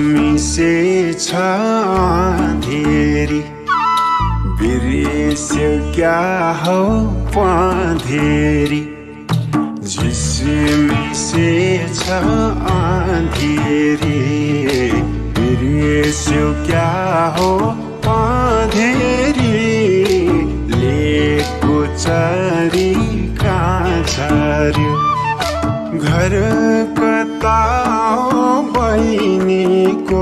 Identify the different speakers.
Speaker 1: झिसमिसे छ अँधेरी बिर्स्यो क्या हो पँधेरी झिसमिसे छ अँधेरी बिर्स्यो क्या हो पँधेरी लेको चरी कहाँ झर्यो घर कता हो बहिनीको